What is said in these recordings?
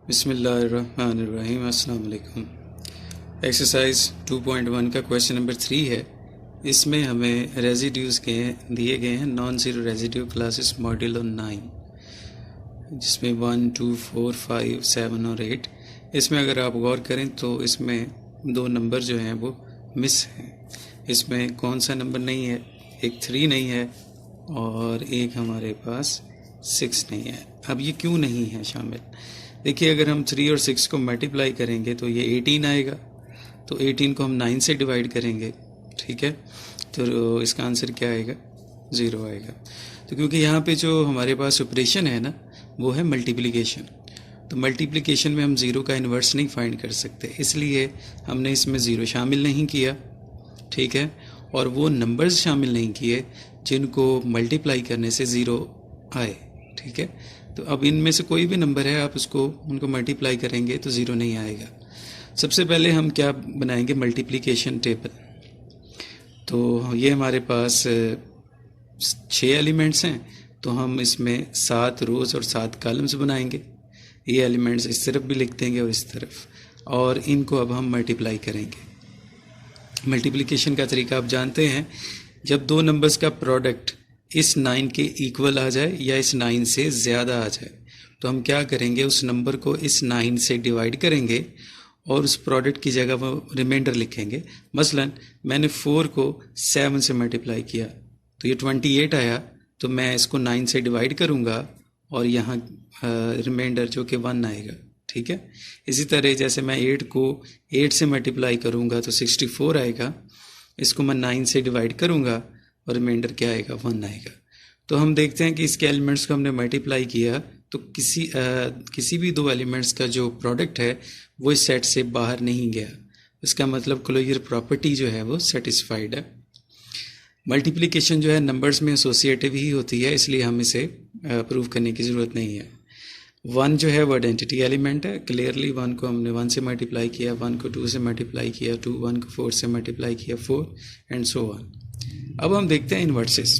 बिस्मिल्लाहिर्रहमानिर्रहीम। अस्सलाम वालेकुम। एक्सरसाइज 2.1 का क्वेश्चन नंबर 3 है। इसमें हमें रेजिड्यूज़ के दिए गए हैं non zero residue classes modulo 9, जिसमें 1, 2, 4, 5, 7 और 8। इसमें अगर आप गौर करें तो इसमें दो नंबर जो हैं वो मिस हैं। इसमें कौन सा नंबर नहीं है? एक 3 नहीं है और एक हमारे पास 6 नहीं है। अब ये क्यों नहीं है शामिल? देखिए, अगर हम 3 और 6 को मल्टीप्लाई करेंगे तो ये 18 आएगा। तो 18 को हम 9 से डिवाइड करेंगे, ठीक है, तो इसका आंसर क्या आएगा? 0 आएगा। तो क्योंकि यहाँ पे जो हमारे पास ऑपरेशन है ना, वो है मल्टीप्लिकेशन। तो मल्टीप्लिकेशन में हम 0 का इन्वर्स नहीं फाइंड कर सकते, इसलिए हमने इसमें 0 शामिल नहीं किया, ठीक है। और वो नंबर्स शामिल नहीं किए जिनको मल्टीप्लाई करने से 0 आए, ठीक है। तो अब इनमें से कोई भी नंबर है, आप उनको मल्टीप्लाई करेंगे तो 0 नहीं आएगा। सबसे पहले हम क्या बनाएंगे? Multiplication table. तो ये हमारे पास 6 एलिमेंट्स हैं, तो हम इसमें 7 रोज़ और 7 कॉलम्स बनाएंगे। ये एलिमेंट्स इस तरफ भी लिख देंगे और इस तरफ, और इनको अब हम मल्टीप्लाई करेंगे। मल्टीप्लिकेशन का तरीका आप जानते हैं, जब दो नंबर्स का प्रोडक्ट इस 9 के इक्वल आ जाए या इस 9 से ज़्यादा आ जाए, तो हम क्या करेंगे? उस नंबर को इस 9 से डिवाइड करेंगे और उस प्रोडक्ट की जगह वो रिमाइंडर लिखेंगे। मसलन मैंने 4 को 7 से मल्टीप्लाई किया तो ये 28 आया, तो मैं इसको 9 से डिवाइड करूँगा और यहाँ रिमाइंडर जो कि 1 आएगा, ठीक है। इसी तरह जैसे मैं 8 को 8 से मल्टीप्लाई करूँगा तो 64 आएगा। इसको मैं 9 से डिवाइड करूँगा और रिमाइंडर क्या आएगा? 1 आएगा। तो हम देखते हैं कि इसके एलिमेंट्स को हमने मल्टीप्लाई किया तो किसी भी दो एलिमेंट्स का जो प्रोडक्ट है वो इस सेट से बाहर नहीं गया। इसका मतलब क्लोजर प्रॉपर्टी जो है वो सेटिस्फाइड है। मल्टीप्लिकेशन जो है नंबर्स में एसोसिएटिव ही होती है, इसलिए हम इसे प्रूव करने की ज़रूरत नहीं है। 1 जो है वो आइडेंटिटी एलिमेंट है। क्लियरली 1 को हमने 1 से मल्टीप्लाई किया, 1 को 2 से मल्टीप्लाई किया, 1 को 4 से मल्टीप्लाई किया, 4 एंड सो ऑन। अब हम देखते हैं इन्वर्सेस।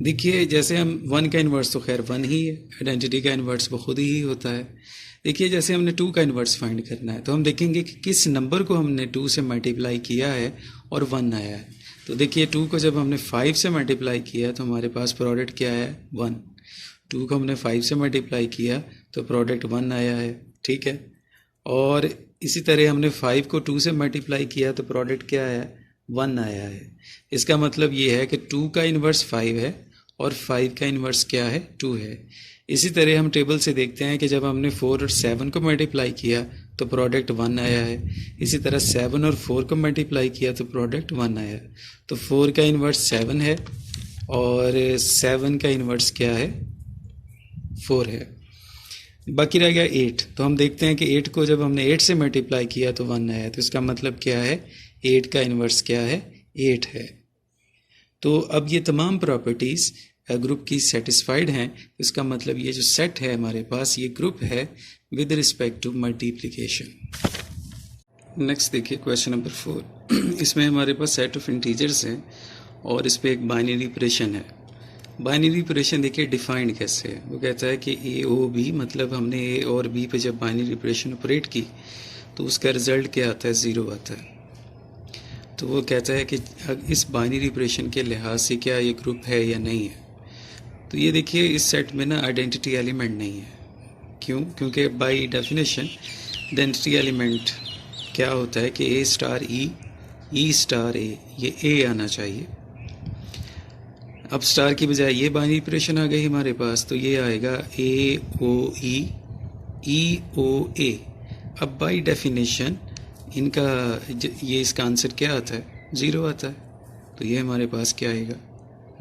देखिए, जैसे हम 1 का इन्वर्स तो खैर 1 ही है, आइडेंटिटी का इन्वर्स वो खुद ही होता है। देखिए, जैसे हमने 2 का इन्वर्स फाइंड करना है तो हम देखेंगे कि किस नंबर को हमने 2 से मल्टीप्लाई किया है और 1 आया है। तो देखिए, 2 को जब हमने 5 से मल्टीप्लाई किया तो हमारे पास प्रोडक्ट क्या है? 1। 2 को हमने 5 से मल्टीप्लाई किया तो प्रोडक्ट 1 आया है, ठीक है। और इसी तरह हमने 5 को 2 से मल्टीप्लाई किया तो प्रोडक्ट क्या आया? 1 आया है। इसका मतलब ये है कि 2 का इन्वर्स 5 है और 5 का इन्वर्स क्या है? 2 है। इसी तरह हम टेबल से देखते हैं कि जब हमने 4 और 7 को मल्टीप्लाई किया तो प्रोडक्ट 1 आया है। इसी तरह 7 और 4 को मल्टीप्लाई किया तो प्रोडक्ट 1 आया है। तो 4 का इन्वर्स 7 है और 7 का इन्वर्स क्या है? 4 है। बाकी रह गया 8। तो हम देखते हैं कि 8 को जब हमने 8 से मल्टीप्लाई किया तो 1 आया है। तो इसका मतलब क्या है? 8 का इन्वर्स क्या है? 8 है। तो अब ये तमाम प्रॉपर्टीज़ ग्रुप की सेटिस्फाइड हैं। इसका मतलब ये जो सेट है हमारे पास, ये ग्रुप है with respect to multiplication. Next देखिए क्वेश्चन नंबर 4। इसमें हमारे पास सेट ऑफ इंटीजर्स हैं और इस पर एक बाइनरी ऑपरेशन है। बाइनरी ऑपरेशन देखिए डिफाइंड कैसे है। वो कहता है कि ए ओ बी, मतलब हमने ए और बी पे जब बाइनरी ऑपरेशन ऑपरेट की तो उसका रिजल्ट क्या आता है? 0 आता है। तो वो कहता है कि इस बाइनरी ऑपरेशन के लिहाज से क्या ये ग्रुप है या नहीं है। तो ये देखिए, इस सेट में ना आइडेंटिटी एलिमेंट नहीं है। क्यों? क्योंकि बाय डेफिनेशन आइडेंटिटी एलिमेंट क्या होता है कि ए स्टार ई, ई स्टार ए, ये ए आना चाहिए। अब स्टार की बजाय ये बाइनरी ऑपरेशन आ गई हमारे पास, तो ये आएगा ए ओ ई ओ ए। अब बाय डेफिनेशन ये इसका आंसर क्या आता है? 0 आता है। तो ये हमारे पास क्या आएगा?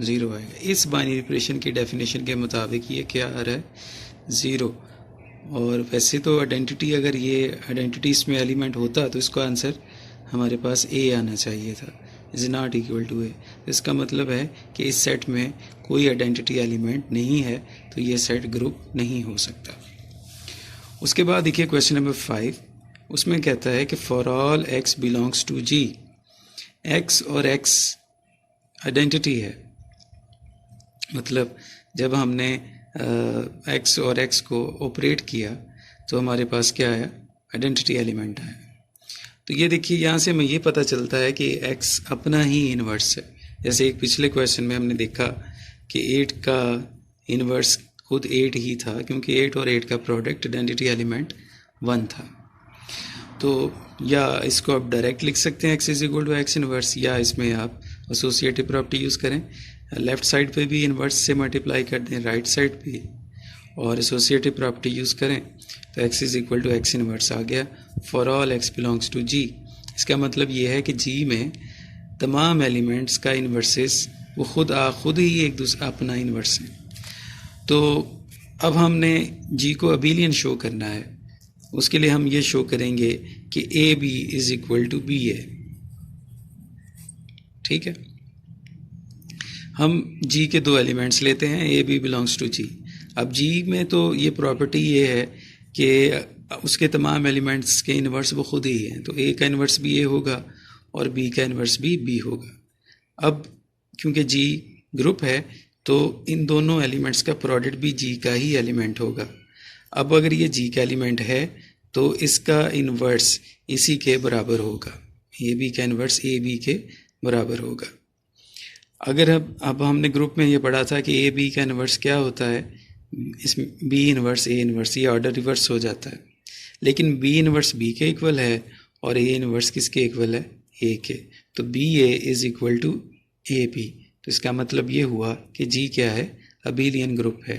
0 आएगा। इस बाइनरी ऑपरेशन की डेफिनेशन के मुताबिक ये क्या आ रहा है? 0। और वैसे तो आइडेंटिटी, अगर ये आइडेंटिटी इसमें एलिमेंट होता तो इसका आंसर हमारे पास ए आना चाहिए था। इज़ नॉट इक्वल टू ए। इसका मतलब है कि इस सेट में कोई आइडेंटिटी एलिमेंट नहीं है, तो ये सेट ग्रुप नहीं हो सकता। उसके बाद देखिए क्वेश्चन नंबर 5। उसमें कहता है कि for all x belongs to G. X और एक्स आइडेंटिटी है, मतलब जब हमने एक्स और एक्स को ऑपरेट किया तो हमारे पास क्या आया, आइडेंटिटी एलिमेंट आया। तो ये देखिए यहाँ से हमें ये पता चलता है कि एक्स अपना ही इन्वर्स है। जैसे एक पिछले क्वेश्चन में हमने देखा कि 8 का इन्वर्स खुद 8 ही था, क्योंकि 8 और 8 का प्रोडक्ट आइडेंटिटी एलिमेंट 1 था। तो या इसको आप डायरेक्ट लिख सकते हैं x is equal to x inverse, या इसमें आप एसोसिएटिव प्रॉपर्टी यूज़ करें, लेफ्ट साइड पे भी इन्वर्स से मल्टीप्लाई कर दें, राइट साइड पे, और एसोसिएटिव प्रॉपर्टी यूज़ करें तो X is equal to x inverse आ गया for all x belongs to G. इसका मतलब ये है कि जी में तमाम एलिमेंट्स का इन्वर्सेस वो खुद ही एक दूसरा अपना इन्वर्स है। तो अब हमने जी को अबेलियन शो करना है, उसके लिए हम ये शो करेंगे कि a b is equal to b है। ठीक है, हम जी के 2 एलिमेंट्स लेते हैं, ए बी बिलोंग्स टू जी। अब जी में तो ये प्रॉपर्टी ये है कि उसके तमाम एलिमेंट्स के इन्वर्स वो खुद ही हैं, तो ए का इन्वर्स भी ए होगा और बी का इन्वर्स भी बी होगा। अब क्योंकि जी ग्रुप है तो इन दोनों एलिमेंट्स का प्रोडक्ट भी जी का ही एलिमेंट होगा। अब अगर ये जी का एलिमेंट है तो इसका इन्वर्स इसी के बराबर होगा, ए बी का इन्वर्स ए बी के बराबर होगा। अगर अब हमने ग्रुप में ये पढ़ा था कि ए बी का इन्वर्स क्या होता है, इसमें बी इन्वर्स ए इन्वर्स, ये ऑर्डर रिवर्स हो जाता है। लेकिन बी इन्वर्स बी के इक्वल है और ए इन्वर्स किसके इक्वल है, ए के, तो b a is equal to a b. तो इसका मतलब ये हुआ कि जी क्या है, अबेलियन ग्रुप है।